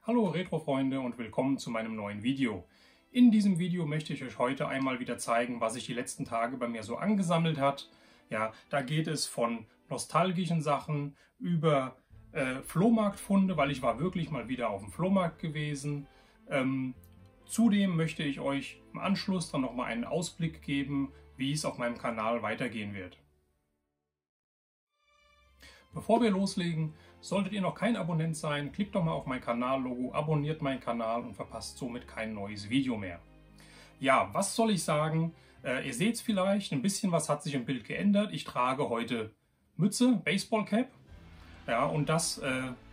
Hallo Retro-Freunde und willkommen zu meinem neuen Video. In diesem Video möchte ich euch heute einmal wieder zeigen, was sich die letzten Tage bei mir so angesammelt hat. Ja, da geht es von nostalgischen Sachen über Flohmarktfunde, weil ich war wirklich mal wieder auf dem Flohmarkt gewesen. Zudem möchte ich euch im Anschluss dann nochmal einen Ausblick geben, wie es auf meinem Kanal weitergehen wird. Bevor wir loslegen, solltet ihr noch kein Abonnent sein, klickt doch mal auf mein Kanallogo, abonniert meinen Kanal und verpasst somit kein neues Video mehr. Ja, was soll ich sagen? Ihr seht es vielleicht, ein bisschen was hat sich im Bild geändert. Ich trage heute Mütze, Baseballcap. Ja, und das,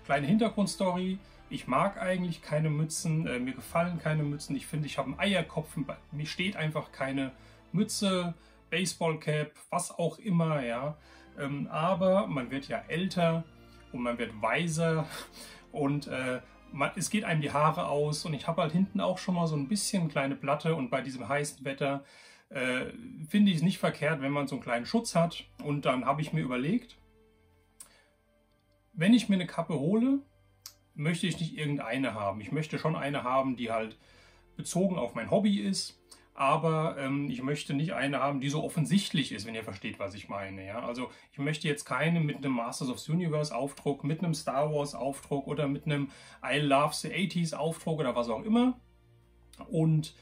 kleine Hintergrundstory. Ich mag eigentlich keine Mützen, mir gefallen keine Mützen. Ich finde, ich habe einen Eierkopf, mir steht einfach keine Mütze, Baseballcap, was auch immer, ja. Aber man wird ja älter und man wird weiser und es geht einem die Haare aus und ich habe halt hinten auch schon mal so ein bisschen kleine Platte und bei diesem heißen Wetter finde ich es nicht verkehrt, wenn man so einen kleinen Schutz hat. Und dann habe ich mir überlegt, wenn ich mir eine Kappe hole, möchte ich nicht irgendeine haben. Ich möchte schon eine haben, die halt bezogen auf mein Hobby ist. Aber ich möchte nicht eine haben, die so offensichtlich ist, wenn ihr versteht, was ich meine. Ja? Also ich möchte jetzt keine mit einem Masters of the Universe Aufdruck, mit einem Star Wars Aufdruck oder mit einem I Love the 80s Aufdruck oder was auch immer. Und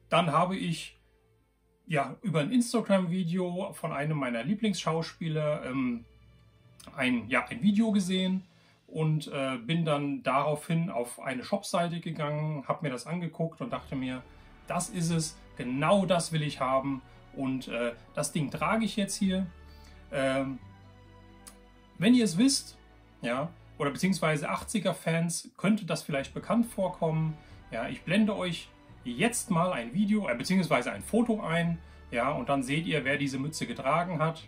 dann habe ich ja über ein Instagram-Video von einem meiner Lieblingsschauspieler ein Video gesehen und bin dann daraufhin auf eine Shopseite gegangen, habe mir das angeguckt und dachte mir, das ist es, genau das will ich haben und das Ding trage ich jetzt hier. Wenn ihr es wisst, ja, oder beziehungsweise 80er-Fans, könnte das vielleicht bekannt vorkommen. Ja, ich blende euch jetzt mal ein Video, beziehungsweise ein Foto ein, ja, und dann seht ihr, wer diese Mütze getragen hat.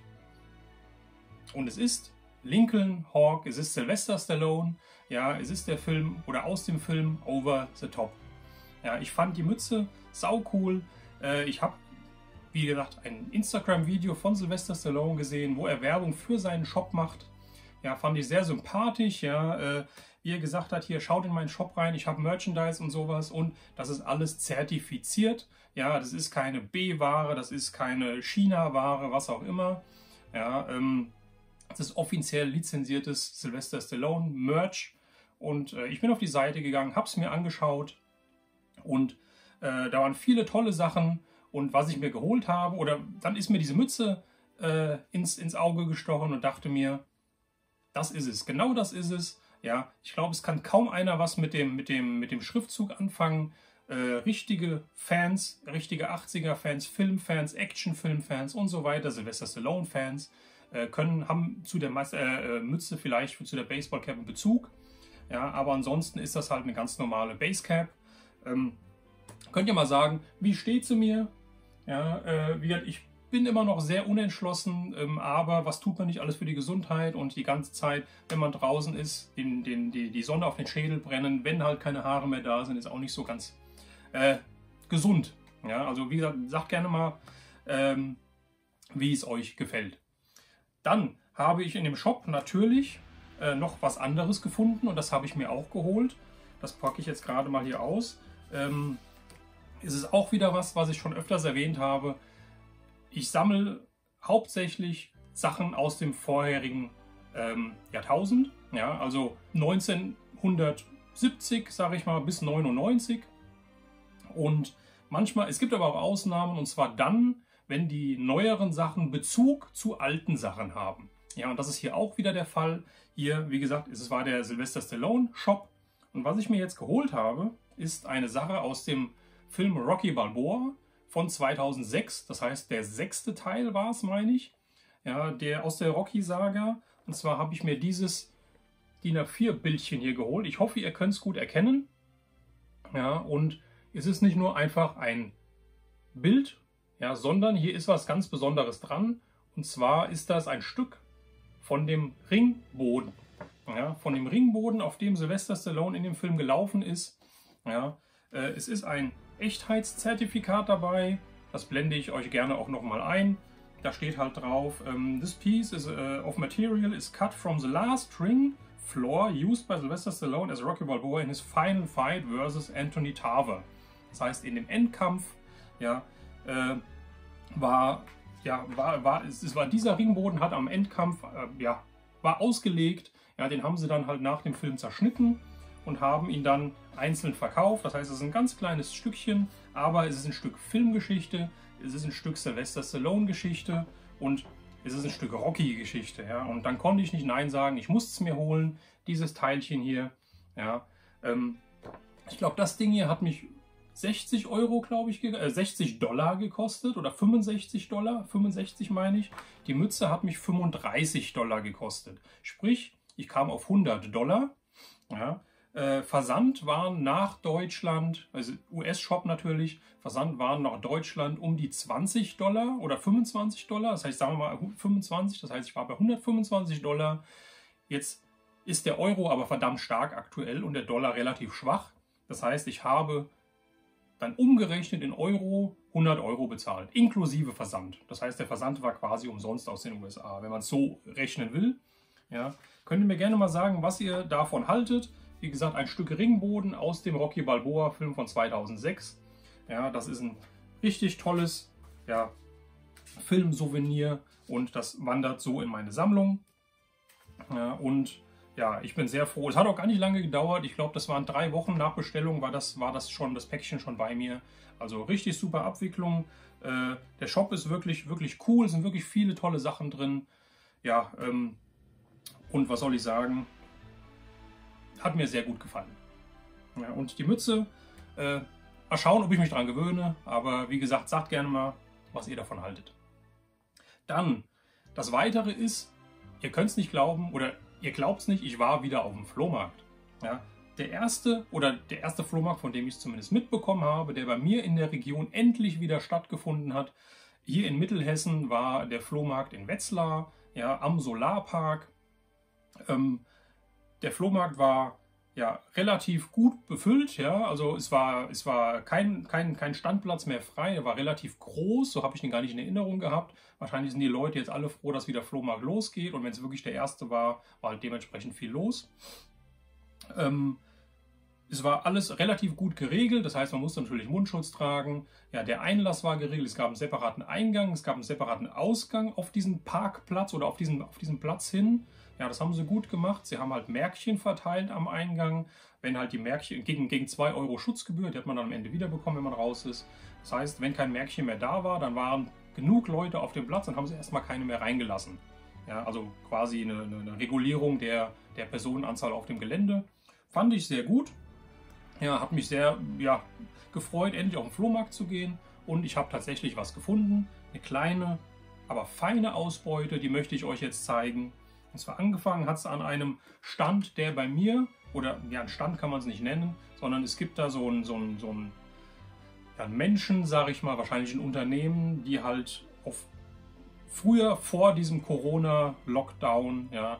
Und es ist Lincoln Hawk, es ist Sylvester Stallone, ja, es ist der Film oder aus dem Film Over the Top. Ja, ich fand die Mütze sau cool. Ich habe, wie gesagt, ein Instagram-Video von Sylvester Stallone gesehen, wo er Werbung für seinen Shop macht. Ja, fand ich sehr sympathisch. Ja, wie er gesagt hat, hier schaut in meinen Shop rein, ich habe Merchandise und sowas und das ist alles zertifiziert. Ja, das ist keine B-Ware, das ist keine China-Ware, was auch immer. Ja, das ist offiziell lizenziertes Sylvester Stallone Merch und ich bin auf die Seite gegangen, habe es mir angeschaut. Und da waren viele tolle Sachen und was ich mir geholt habe, oder dann ist mir diese Mütze ins Auge gestochen und dachte mir, das ist es, genau das ist es. Ja, ich glaube, es kann kaum einer was mit dem Schriftzug anfangen. Richtige Fans, richtige 80er-Fans, Filmfans, Actionfilmfans und so weiter, Sylvester Stallone-Fans, haben zu der Mütze vielleicht zu der Baseballcap einen Bezug. Ja, aber ansonsten ist das halt eine ganz normale Basecap. Könnt ihr mal sagen, wie steht sie mir? Ja, wie gesagt, ich bin immer noch sehr unentschlossen, aber was tut man nicht alles für die Gesundheit und die ganze Zeit, wenn man draußen ist, die Sonne auf den Schädel brennen, wenn halt keine Haare mehr da sind, ist auch nicht so ganz gesund. Ja, also wie gesagt, sagt gerne mal, wie es euch gefällt. Dann habe ich in dem Shop natürlich noch was anderes gefunden und das habe ich mir auch geholt. Das packe ich jetzt gerade mal hier aus. Es ist auch wieder was ich schon öfters erwähnt habe. Ich sammle hauptsächlich Sachen aus dem vorherigen Jahrtausend, ja, also 1970, sage ich mal, bis 99. Und manchmal, es gibt aber auch Ausnahmen, und zwar dann, wenn die neueren Sachen Bezug zu alten Sachen haben. Ja, und das ist hier auch wieder der Fall. Hier, wie gesagt, es war der Sylvester Stallone Shop. Und was ich mir jetzt geholt habe, ist eine Sache aus dem Film Rocky Balboa von 2006. Das heißt, der 6. Teil war es, meine ich. Ja, der aus der Rocky-Saga. Und zwar habe ich mir dieses DIN A4-Bildchen hier geholt. Ich hoffe, ihr könnt es gut erkennen. Ja, und es ist nicht nur einfach ein Bild, ja, sondern hier ist was ganz Besonderes dran. Und zwar ist das ein Stück von dem Ringboden. Ja, von dem Ringboden, auf dem Sylvester Stallone in dem Film gelaufen ist. Ja, es ist ein Echtheitszertifikat dabei. Das blende ich euch gerne auch nochmal ein. Da steht halt drauf, this piece of material is cut from the last ring floor used by Sylvester Stallone as Rocky Balboa in his final fight versus Anthony Tarver. Das heißt, in dem Endkampf, ja, es war dieser Ringboden, hat am Endkampf, war ausgelegt. Ja, den haben sie dann halt nach dem Film zerschnitten und haben ihn dann einzeln verkauft. Das heißt, es ist ein ganz kleines Stückchen, aber es ist ein Stück Filmgeschichte, es ist ein Stück Sylvester Stallone Geschichte und es ist ein Stück Rocky-Geschichte. Ja. Und dann konnte ich nicht Nein sagen, ich musste es mir holen, dieses Teilchen hier. Ja. Ich glaube, das Ding hier hat mich 60 Euro, glaube ich, $60 gekostet oder 65 Dollar, 65 meine ich. Die Mütze hat mich $35 gekostet. Sprich, ich kam auf $100. Ja. Versand waren nach Deutschland, also US-Shop natürlich, Versand waren nach Deutschland um die $20 oder $25. Das heißt, sagen wir mal 25, das heißt, ich war bei $125. Jetzt ist der Euro aber verdammt stark aktuell und der Dollar relativ schwach. Das heißt, ich habe dann umgerechnet in Euro 100 Euro bezahlt, inklusive Versand. Das heißt, der Versand war quasi umsonst aus den USA, wenn man es so rechnen will. Ja. Könnt ihr mir gerne mal sagen, was ihr davon haltet. Wie gesagt, ein Stück Ringboden aus dem Rocky Balboa Film von 2006. Ja, das ist ein richtig tolles Filmsouvenir und das wandert so in meine Sammlung. Ja, und ja, ich bin sehr froh. Es hat auch gar nicht lange gedauert. Ich glaube, das waren 3 Wochen nach Bestellung, war das Päckchen schon bei mir. Also richtig super Abwicklung. Der Shop ist wirklich, wirklich cool. Es sind wirklich viele tolle Sachen drin. Ja, und was soll ich sagen? Hat mir sehr gut gefallen. Ja, und die Mütze, mal schauen, ob ich mich daran gewöhne. Aber wie gesagt, sagt gerne mal, was ihr davon haltet. Dann, das Weitere ist, ihr könnt es nicht glauben, oder ihr glaubt es nicht, ich war wieder auf dem Flohmarkt. Ja, der erste Flohmarkt, von dem ich es zumindest mitbekommen habe, der bei mir in der Region endlich wieder stattgefunden hat. Hier in Mittelhessen war der Flohmarkt in Wetzlar, ja, am Solarpark. Der Flohmarkt war ja relativ gut befüllt, ja, also es war kein Standplatz mehr frei, er war relativ groß, so habe ich den gar nicht in Erinnerung gehabt. Wahrscheinlich sind die Leute jetzt alle froh, dass wieder Flohmarkt losgeht und wenn es wirklich der erste war halt dementsprechend viel los. Es war alles relativ gut geregelt, das heißt, man musste natürlich Mundschutz tragen. Ja, der Einlass war geregelt, es gab einen separaten Eingang, es gab einen separaten Ausgang auf diesen Parkplatz oder auf diesen Platz hin. Ja, das haben sie gut gemacht. Sie haben halt Märkchen verteilt am Eingang. Wenn halt die Märkchen gegen 2 Euro Schutzgebühr, die hat man dann am Ende wiederbekommen, wenn man raus ist. Das heißt, wenn kein Märkchen mehr da war, dann waren genug Leute auf dem Platz, dann haben sie erstmal keine mehr reingelassen. Ja, also quasi eine Regulierung der Personenanzahl auf dem Gelände. Fand ich sehr gut. Ja, hat mich sehr gefreut, endlich auf den Flohmarkt zu gehen. Und ich habe tatsächlich was gefunden. Eine kleine, aber feine Ausbeute, die möchte ich euch jetzt zeigen. Und zwar angefangen hat es an einem Stand, der bei mir, oder ja, ein Stand kann man es nicht nennen, sondern es gibt da so einen Menschen, sage ich mal, wahrscheinlich ein Unternehmen, die halt früher vor diesem Corona-Lockdown, ja,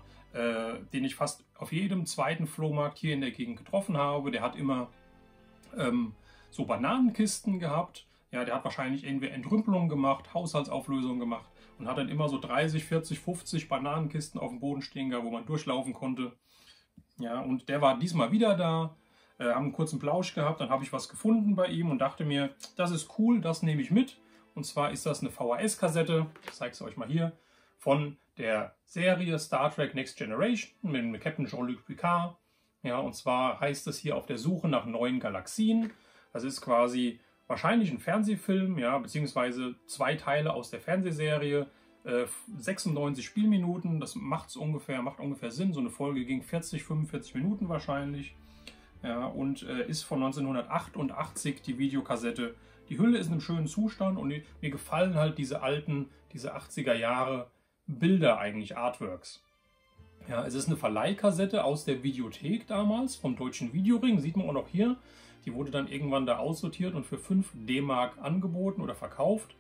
den ich fast auf jedem zweiten Flohmarkt hier in der Gegend getroffen habe, der hat immer so Bananenkisten gehabt. Ja, der hat wahrscheinlich irgendwie Entrümpelungen gemacht, Haushaltsauflösungen gemacht und hat dann immer so 30, 40, 50 Bananenkisten auf dem Boden stehen gehabt, wo man durchlaufen konnte. Ja, und der war diesmal wieder da, haben einen kurzen Plausch gehabt, dann habe ich was gefunden bei ihm und dachte mir, das ist cool, das nehme ich mit. Und zwar ist das eine VHS-Kassette, ich zeige es euch mal hier, von der Serie Star Trek Next Generation mit Captain Jean-Luc Picard. Ja, und zwar heißt es hier auf der Suche nach neuen Galaxien. Das ist quasi wahrscheinlich ein Fernsehfilm, ja, beziehungsweise 2 Teile aus der Fernsehserie, 96 Spielminuten, das macht ungefähr Sinn, so eine Folge ging 40, 45 Minuten wahrscheinlich, ja, und ist von 1988 die Videokassette. Die Hülle ist in einem schönen Zustand und mir gefallen halt diese 80er Jahre Bilder eigentlich, Artworks. Ja, es ist eine Verleihkassette aus der Videothek damals, vom Deutschen Videoring, sieht man auch noch hier. Die wurde dann irgendwann da aussortiert und für 5 D-Mark angeboten oder verkauft.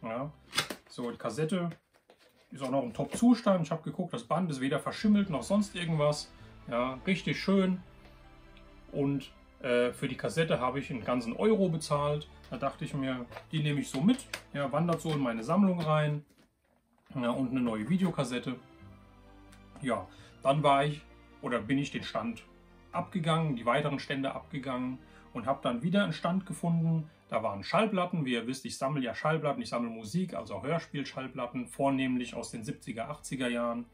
Ja. So, die Kassette ist auch noch im Top-Zustand. Ich habe geguckt, das Band ist weder verschimmelt noch sonst irgendwas. Ja, richtig schön. Und für die Kassette habe ich einen ganzen Euro bezahlt. Da dachte ich mir, die nehme ich so mit. Ja, wandert so in meine Sammlung rein. Ja, und eine neue Videokassette. Ja, dann war ich oder bin ich den Stand abgegangen, die weiteren Stände abgegangen und habe dann wieder einen Stand gefunden. Da waren Schallplatten, wie ihr wisst, ich sammle ja Schallplatten, ich sammle Musik, also Hörspielschallplatten, vornehmlich aus den 70er, 80er Jahren.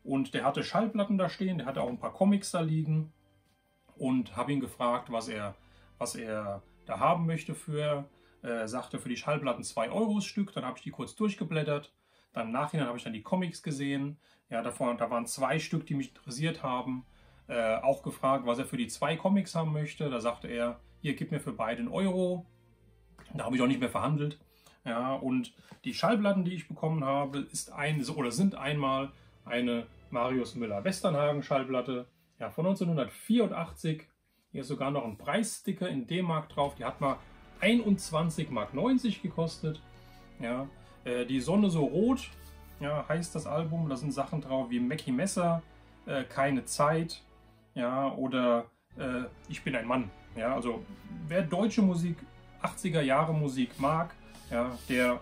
Und der hatte Schallplatten da stehen, der hatte auch ein paar Comics da liegen und habe ihn gefragt, was er da haben möchte für. Sagte für die Schallplatten 2 Euro das Stück, dann habe ich die kurz durchgeblättert. Dann im Nachhinein habe ich dann die Comics gesehen. Ja, da waren 2 Stück, die mich interessiert haben. Auch gefragt, was er für die 2 Comics haben möchte. Da sagte er, hier, gib mir für beide 1 Euro. Da habe ich auch nicht mehr verhandelt. Ja, und die Schallplatten, die ich bekommen habe, sind einmal eine Marius Müller-Westernhagen Schallplatte, ja, von 1984. Hier ist sogar noch ein Preissticker in D-Mark drauf. Die hat mal 21,90 Mark gekostet. Ja, die Sonne so rot, ja, heißt das Album. Da sind Sachen drauf wie Mackie Messer, Keine Zeit, ja, oder Ich bin ein Mann. Ja, also wer deutsche Musik, 80er Jahre Musik mag, ja, der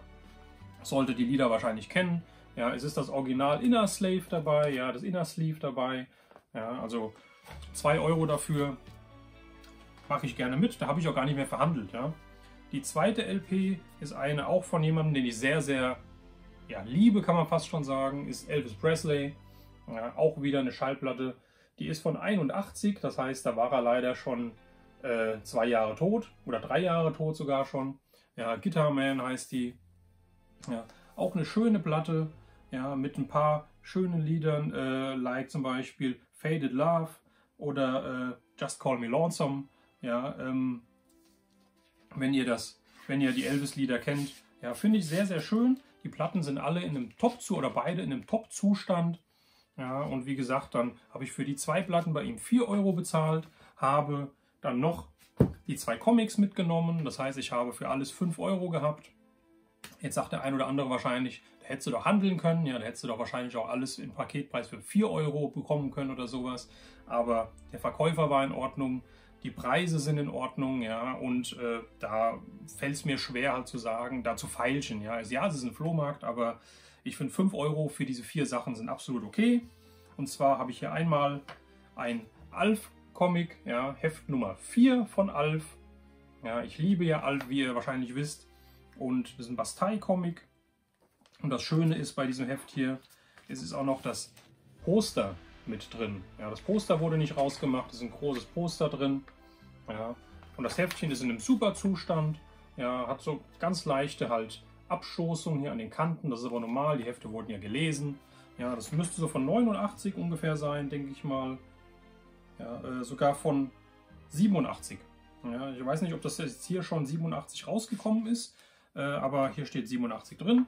sollte die Lieder wahrscheinlich kennen. Ja, es ist das Original Inner Slave dabei, ja, das Inner Sleeve dabei. Ja, also 2 Euro dafür mache ich gerne mit. Da habe ich auch gar nicht mehr verhandelt. Ja. Die zweite LP ist eine auch von jemandem, den ich sehr, sehr liebe, kann man fast schon sagen, ist Elvis Presley. Ja, auch wieder eine Schallplatte. Die ist von 81, das heißt, da war er leider schon 2 Jahre tot oder 3 Jahre tot sogar schon. Ja, Guitar Man heißt die. Ja, auch eine schöne Platte, ja, mit ein paar schönen Liedern, like zum Beispiel Faded Love oder Just Call Me Lonesome. Ja, wenn ihr die Elvis-Lieder kennt, ja, finde ich sehr, sehr schön. Die Platten sind alle in einem oder beide in einem Top-Zustand. Ja, und wie gesagt, dann habe ich für die 2 Platten bei ihm 4 Euro bezahlt, habe dann noch die 2 Comics mitgenommen. Das heißt, ich habe für alles 5 Euro gehabt. Jetzt sagt der ein oder andere wahrscheinlich, da hättest du doch handeln können. Ja, da hättest du doch wahrscheinlich auch alles im Paketpreis für 4 Euro bekommen können oder sowas. Aber der Verkäufer war in Ordnung. Die Preise sind in Ordnung, ja, und da fällt es mir schwer halt zu sagen, da zu feilschen, ja. Also, ja, es ist ein Flohmarkt, aber ich finde 5 Euro für diese 4 Sachen sind absolut okay. Und zwar habe ich hier einmal ein Alf-Comic, ja, Heft Nummer 4 von Alf. Ja, ich liebe ja Alf, wie ihr wahrscheinlich wisst. Und das ist ein Bastei-Comic. Und das Schöne ist bei diesem Heft hier, es ist auch noch das Poster mit drin. Ja, das Poster wurde nicht rausgemacht, es ist ein großes Poster drin. Ja, und das Heftchen ist in einem super Zustand. Ja, hat so ganz leichte halt Abstoßungen hier an den Kanten, das ist aber normal, die Hefte wurden ja gelesen. Ja, das müsste so von 89 ungefähr sein, denke ich mal. Ja, sogar von 87. Ja, ich weiß nicht, ob das jetzt hier schon 87 rausgekommen ist, aber hier steht 87 drin.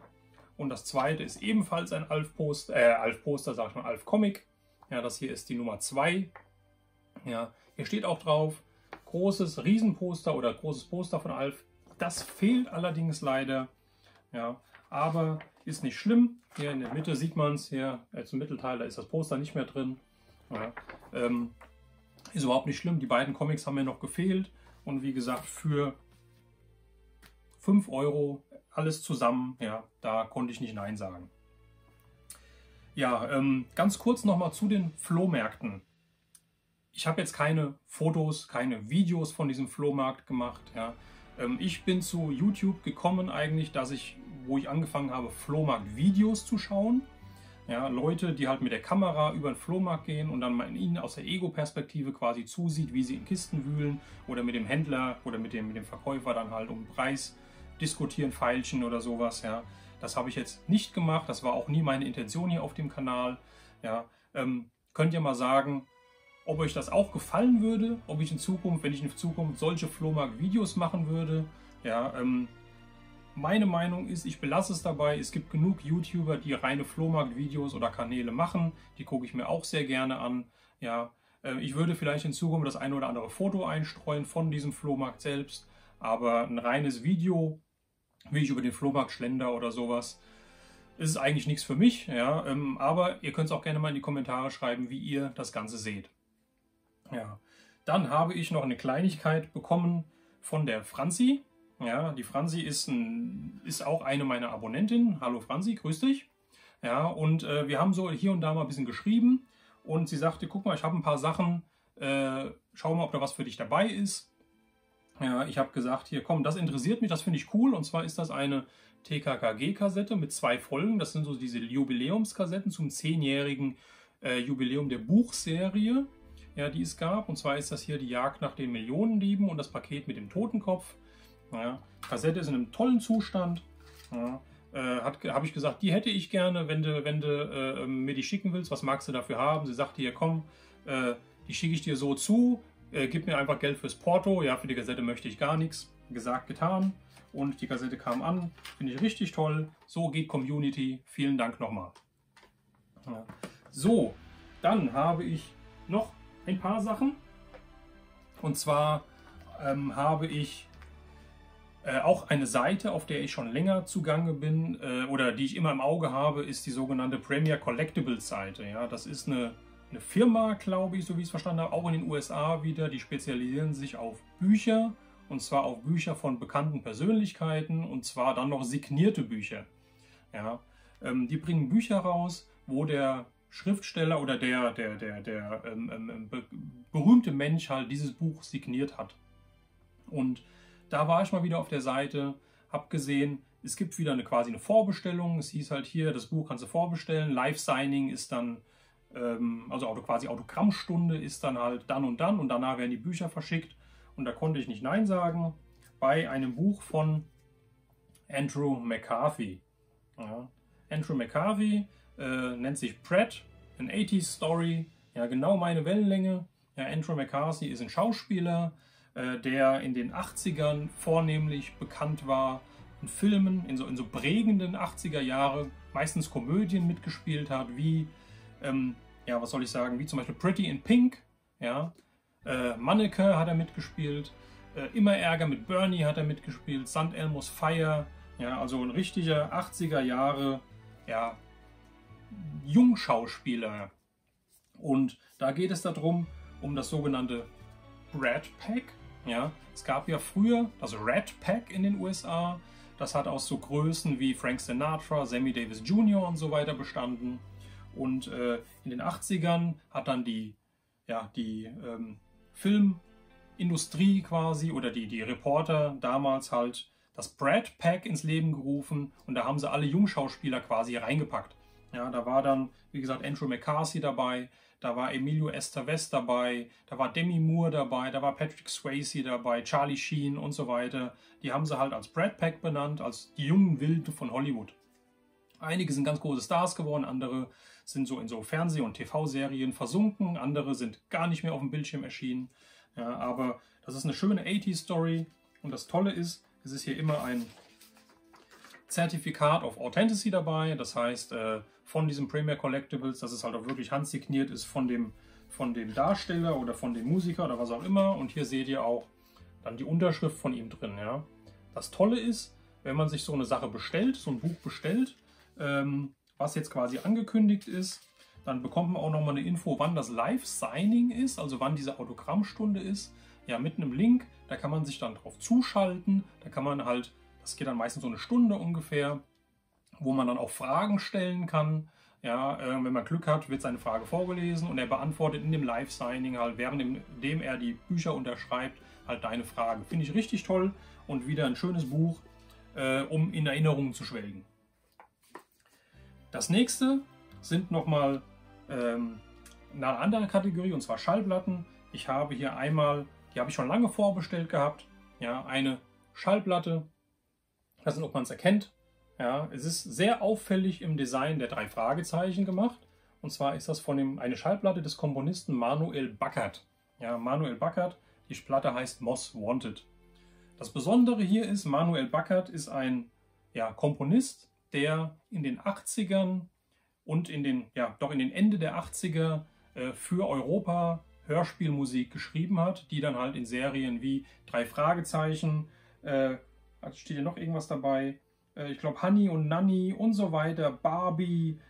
Und das zweite ist ebenfalls ein Alf-Poster, sag ich mal, Alf-Comic. Ja, das hier ist die Nummer 2. Ja, hier steht auch drauf, großes Riesenposter oder großes Poster von Alf. Das fehlt allerdings leider. Ja, aber ist nicht schlimm. Hier in der Mitte sieht man es, hier zum Mittelteil, da ist das Poster nicht mehr drin. Ja, ist überhaupt nicht schlimm. Die beiden Comics haben mir noch gefehlt. Und wie gesagt, für 5 Euro alles zusammen, ja, da konnte ich nicht Nein sagen. Ja, ganz kurz nochmal zu den Flohmärkten. Ich habe jetzt keine Fotos, keine Videos von diesem Flohmarkt gemacht. Ja. Ich bin zu YouTube gekommen eigentlich, wo ich angefangen habe, Flohmarkt-Videos zu schauen. Ja, Leute, die halt mit der Kamera über den Flohmarkt gehen und dann man ihnen aus der Ego-Perspektive quasi zusieht, wie sie in Kisten wühlen oder mit dem Händler oder mit dem Verkäufer dann halt um den Preis diskutieren, feilschen oder sowas. Ja. Das habe ich jetzt nicht gemacht, das war auch nie meine Intention hier auf dem Kanal. Ja. Könnt ihr mal sagen, ob euch das auch gefallen würde, ob ich in Zukunft, wenn ich in Zukunft solche Flohmarkt-Videos machen würde. Ja, meine Meinung ist, ich belasse es dabei. Es gibt genug YouTuber, die reine Flohmarkt-Videos oder Kanäle machen. Die gucke ich mir auch sehr gerne an. Ja, ich würde vielleicht in Zukunft das eine oder andere Foto einstreuen von diesem Flohmarkt selbst. Aber ein reines Video, wie ich über den Flohmarkt schlender oder sowas, ist eigentlich nichts für mich. Ja, aber ihr könnt es auch gerne mal in die Kommentare schreiben, wie ihr das Ganze seht. Ja, dann habe ich noch eine Kleinigkeit bekommen von der Franzi. Ja, die Franzi ist auch eine meiner Abonnentinnen. Hallo Franzi, grüß dich. Ja, und wir haben so hier und da mal ein bisschen geschrieben und sie sagte, guck mal, ich habe ein paar Sachen, schau mal, ob da was für dich dabei ist. Ja, ich habe gesagt, hier komm, das interessiert mich, das finde ich cool. Und zwar ist das eine TKKG-Kassette mit 2 Folgen. Das sind so diese Jubiläumskassetten zum 10-jährigen Jubiläum der Buchserie, ja, die es gab. Und zwar ist das hier die Jagd nach den Millionendieben und das Paket mit dem Totenkopf. Ja, Kassette ist in einem tollen Zustand. Ja, habe ich gesagt, die hätte ich gerne, wenn du mir die schicken willst. Was magst du dafür haben? Sie sagte hier, komm, die schicke ich dir so zu. Gib mir einfach Geld fürs Porto. Ja, für die Kassette möchte ich gar nichts. Gesagt, getan. Und die Kassette kam an. Finde ich richtig toll. So geht Community. Vielen Dank nochmal. Ja. So, dann habe ich noch ein paar Sachen. Und zwar habe ich auch eine Seite, auf der ich schon länger zugange bin oder die ich immer im Auge habe, ist die sogenannte Premier Collectibles Seite. Ja, das ist eine Firma, glaube ich, so wie ich es verstanden habe, auch in den USA wieder. Die spezialisieren sich auf Bücher, und zwar auf Bücher von bekannten Persönlichkeiten, und zwar dann noch signierte Bücher. Ja, die bringen Bücher raus, wo der Schriftsteller oder der berühmte Mensch halt dieses Buch signiert hat. Und da war ich mal wieder auf der Seite, habe gesehen, es gibt wieder quasi eine Vorbestellung. Es hieß halt hier, das Buch kannst du vorbestellen. Live-Signing ist dann, also quasi Autogrammstunde ist dann halt dann und danach werden die Bücher verschickt. Und da konnte ich nicht Nein sagen bei einem Buch von Andrew McCarthy. Ja. Andrew McCarthy nennt sich Pratt, an 80s Story, ja, genau meine Wellenlänge. Ja, Andrew McCarthy ist ein Schauspieler, der in den 80ern vornehmlich bekannt war, in Filmen, in so prägenden 80er Jahre, meistens Komödien mitgespielt hat, wie, ja, was soll ich sagen, wie zum Beispiel Pretty in Pink, ja, Manneke hat er mitgespielt, Immer Ärger mit Bernie hat er mitgespielt, St. Elmo's Fire, ja, also ein richtiger 80er Jahre, ja, Jungschauspieler. Und da geht es darum, um das sogenannte Brat Pack. Ja, es gab ja früher das Rat Pack in den USA. Das hat aus so Größen wie Frank Sinatra, Sammy Davis Jr. und so weiter bestanden. Und in den 80ern hat dann die Filmindustrie quasi oder die Reporter damals halt das Brat Pack ins Leben gerufen. Und da haben sie alle Jungschauspieler quasi reingepackt. Ja, da war dann, wie gesagt, Andrew McCarthy dabei. Da war Emilio Estevez dabei, da war Demi Moore dabei, da war Patrick Swayze dabei, Charlie Sheen und so weiter. Die haben sie halt als Brat Pack benannt, als die jungen Wilden von Hollywood. Einige sind ganz große Stars geworden, andere sind so in so Fernseh- und TV-Serien versunken, andere sind gar nicht mehr auf dem Bildschirm erschienen. Ja, aber das ist eine schöne 80s-Story und das Tolle ist, es ist hier immer ein Zertifikat of Authenticity dabei, das heißt von diesem Premier Collectibles, dass es halt auch wirklich handsigniert ist von dem Darsteller oder von dem Musiker oder was auch immer. Und hier seht ihr auch dann die Unterschrift von ihm drin. Ja. Das Tolle ist, wenn man sich so eine Sache bestellt, so ein Buch bestellt, was jetzt quasi angekündigt ist, dann bekommt man auch nochmal eine Info, wann das Live-Signing ist, also wann diese Autogrammstunde ist. Ja, mit einem Link, da kann man sich dann drauf zuschalten, da kann man halt, das geht dann meistens so eine Stunde ungefähr, wo man dann auch Fragen stellen kann. Ja, wenn man Glück hat, wird seine Frage vorgelesen und er beantwortet in dem Live-Signing halt, währenddem er die Bücher unterschreibt, halt deine Fragen. Finde ich richtig toll und wieder ein schönes Buch, um in Erinnerungen zu schwelgen. Das nächste sind nochmal eine andere Kategorie, und zwar Schallplatten. Ich habe hier einmal, die habe ich schon lange vorbestellt gehabt, ja, eine Schallplatte, ich weiß nicht, ob man es erkennt. Ja, es ist sehr auffällig im Design der 3 Fragezeichen gemacht. Und zwar ist das eine Schallplatte des Komponisten Manuel Backert. Ja, Manuel Backert, die Platte heißt Most Wanted. Das Besondere hier ist, Manuel Backert ist ein Komponist, der in den 80ern und in den Ende der 80er für Europa Hörspielmusik geschrieben hat, die dann halt in Serien wie 3 Fragezeichen, steht hier noch irgendwas dabei, ich glaube Honey und Nanny und so weiter, Barbie,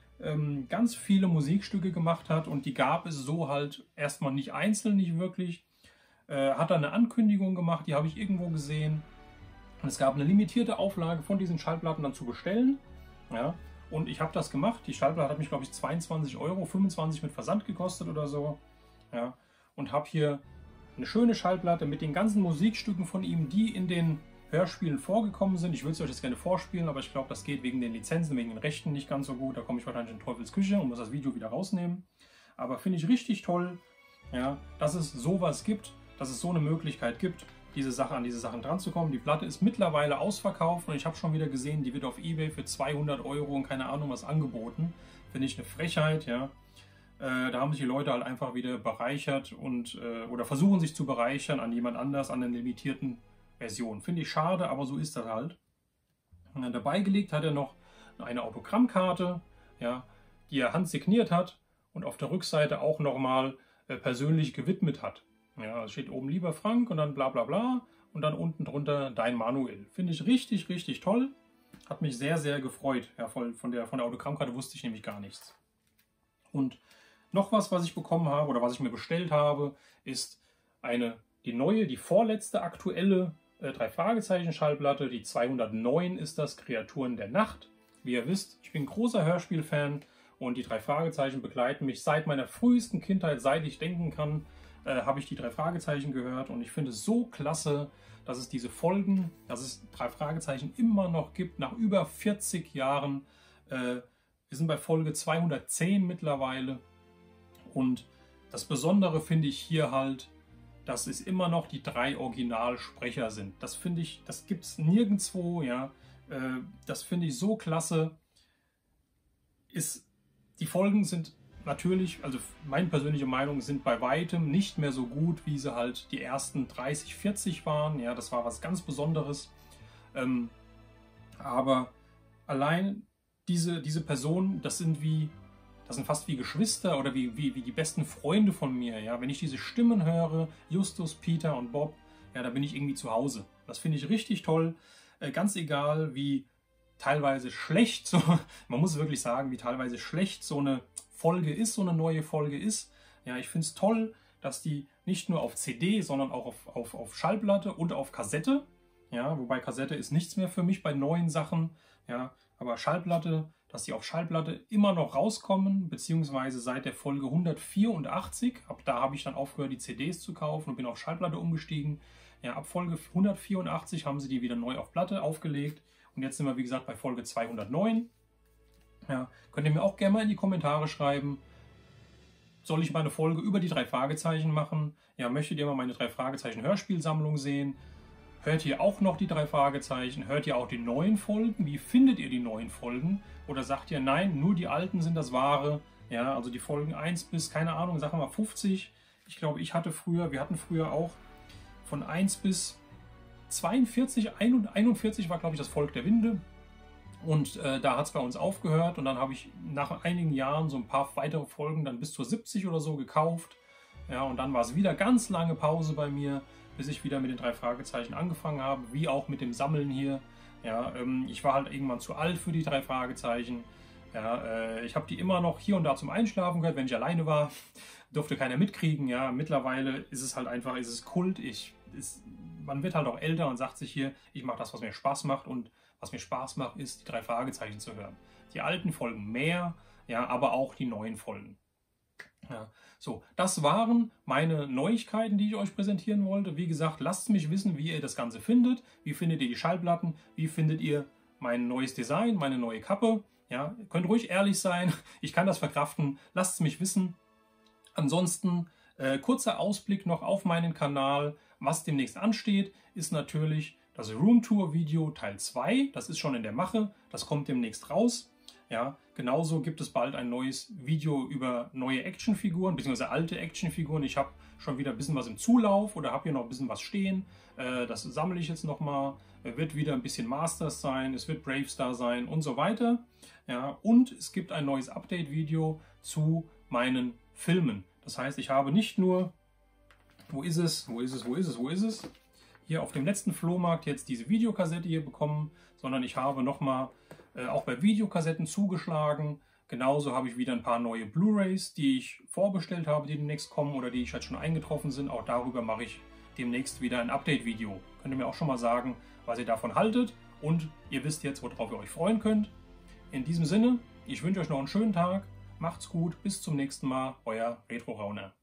ganz viele Musikstücke gemacht hat und die gab es so halt erstmal nicht einzeln, nicht wirklich. Hat dann eine Ankündigung gemacht, die habe ich irgendwo gesehen. Und es gab eine limitierte Auflage von diesen Schallplatten dann zu bestellen. Ja? Und ich habe das gemacht. Die Schallplatte hat mich, glaube ich, 22 Euro, 25 mit Versand gekostet oder so. Ja, und habe hier eine schöne Schallplatte mit den ganzen Musikstücken von ihm, die in den Hörspielen vorgekommen sind. Ich würde es euch jetzt gerne vorspielen, aber ich glaube, das geht wegen den Lizenzen, wegen den Rechten nicht ganz so gut. Da komme ich wahrscheinlich in Teufels Küche und muss das Video wieder rausnehmen. Aber finde ich richtig toll, ja, dass es sowas gibt, dass es so eine Möglichkeit gibt, an diese Sachen dran zu kommen. Die Platte ist mittlerweile ausverkauft und ich habe schon wieder gesehen, die wird auf eBay für 200 Euro und keine Ahnung was angeboten. Finde ich eine Frechheit, ja. Da haben sich die Leute halt einfach wieder bereichert und oder versuchen sich zu bereichern an jemand anders, an einer limitierten Version. Finde ich schade, aber so ist das halt. Und dabei gelegt hat er noch eine Autogrammkarte, ja, die er handsigniert hat und auf der Rückseite auch nochmal persönlich gewidmet hat. Ja, es steht oben lieber Frank und dann bla bla bla und dann unten drunter dein Manuel. Finde ich richtig, richtig toll. Hat mich sehr, sehr gefreut. Ja, von der Autogrammkarte wusste ich nämlich gar nichts. Und noch was ich bekommen habe oder was ich mir bestellt habe, ist die vorletzte aktuelle 3-Fragezeichen-Schallplatte. Die 209 ist das, Kreaturen der Nacht. Wie ihr wisst, ich bin großer Hörspielfan und die 3 Fragezeichen begleiten mich seit meiner frühesten Kindheit, seit ich denken kann, habe ich die 3 Fragezeichen gehört und ich finde es so klasse, dass es diese Folgen, dass es 3 Fragezeichen immer noch gibt, nach über 40 Jahren. Wir sind bei Folge 210 mittlerweile und das Besondere finde ich hier halt, dass es immer noch die 3 Originalsprecher sind. Das finde ich, das gibt es nirgendwo, ja. Das finde ich so klasse. Die Folgen sind natürlich, also meine persönliche Meinung, sind bei weitem nicht mehr so gut, wie sie halt die ersten 30, 40 waren. Ja, das war was ganz Besonderes. Aber allein diese Personen, das sind fast wie Geschwister oder wie die besten Freunde von mir. Ja, wenn ich diese Stimmen höre, Justus, Peter und Bob, ja, da bin ich irgendwie zu Hause. Das finde ich richtig toll. Ganz egal, wie teilweise schlecht, so, man muss wirklich sagen, wie teilweise schlecht so eine Folge ist, so eine neue Folge ist. Ja, ich finde es toll, dass die nicht nur auf CD, sondern auch auf Schallplatte und auf Kassette, ja, wobei Kassette ist nichts mehr für mich bei neuen Sachen, ja, aber Schallplatte, dass die auf Schallplatte immer noch rauskommen, beziehungsweise seit der Folge 184, ab da habe ich dann aufgehört, die CDs zu kaufen und bin auf Schallplatte umgestiegen. Ja, ab Folge 184 haben sie die wieder neu auf Platte aufgelegt und jetzt sind wir, wie gesagt, bei Folge 209. Ja, könnt ihr mir auch gerne mal in die Kommentare schreiben, soll ich mal eine Folge über die 3 Fragezeichen machen? Ja, möchtet ihr mal meine 3 Fragezeichen Hörspielsammlung sehen? Hört ihr auch noch die 3 Fragezeichen? Hört ihr auch die neuen Folgen? Wie findet ihr die neuen Folgen? Oder sagt ihr, nein, nur die alten sind das Wahre? Ja, also die Folgen 1 bis, keine Ahnung, sagen wir mal 50. Ich glaube, wir hatten früher auch von 1 bis 42, 41 war, glaube ich, das Volk der Winde. Und da hat es bei uns aufgehört und dann habe ich nach einigen Jahren so ein paar weitere Folgen dann bis zur 70 oder so gekauft. Ja, und dann war es wieder ganz lange Pause bei mir, bis ich wieder mit den 3 Fragezeichen angefangen habe, wie auch mit dem Sammeln hier. Ja, ich war halt irgendwann zu alt für die 3 Fragezeichen. Ja, ich habe die immer noch hier und da zum Einschlafen gehört, wenn ich alleine war. Durfte keiner mitkriegen. Ja, mittlerweile ist es halt einfach, ist es Kult. Man wird halt auch älter und sagt sich hier, ich mache das, was mir Spaß macht und was mir Spaß macht, ist, die 3 Fragezeichen zu hören. Die alten Folgen mehr, ja, aber auch die neuen Folgen. Ja, so, das waren meine Neuigkeiten, die ich euch präsentieren wollte. Wie gesagt, lasst mich wissen, wie ihr das Ganze findet. Wie findet ihr die Schallplatten? Wie findet ihr mein neues Design, meine neue Kappe? Ja, ihr könnt ruhig ehrlich sein. Ich kann das verkraften. Lasst es mich wissen. Ansonsten, kurzer Ausblick noch auf meinen Kanal. Was demnächst ansteht, ist natürlich das Roomtour-Video Teil 2, das ist schon in der Mache, das kommt demnächst raus. Ja, genauso gibt es bald ein neues Video über neue Actionfiguren, beziehungsweise alte Actionfiguren. Ich habe schon wieder ein bisschen was im Zulauf oder habe hier noch ein bisschen was stehen. Das sammle ich jetzt nochmal. Wird wieder ein bisschen Masters sein, es wird Bravestar sein und so weiter. Ja, und es gibt ein neues Update-Video zu meinen Filmen. Das heißt, ich habe nicht nur, wo ist es? Hier auf dem letzten Flohmarkt jetzt diese Videokassette hier bekommen, sondern ich habe nochmal auch bei Videokassetten zugeschlagen. Genauso habe ich wieder ein paar neue Blu-rays, die ich vorbestellt habe, die demnächst kommen oder die jetzt schon eingetroffen sind. Auch darüber mache ich demnächst wieder ein Update-Video. Könnt ihr mir auch schon mal sagen, was ihr davon haltet und ihr wisst jetzt, worauf ihr euch freuen könnt. In diesem Sinne, ich wünsche euch noch einen schönen Tag. Macht's gut, bis zum nächsten Mal, euer Retro Rauner.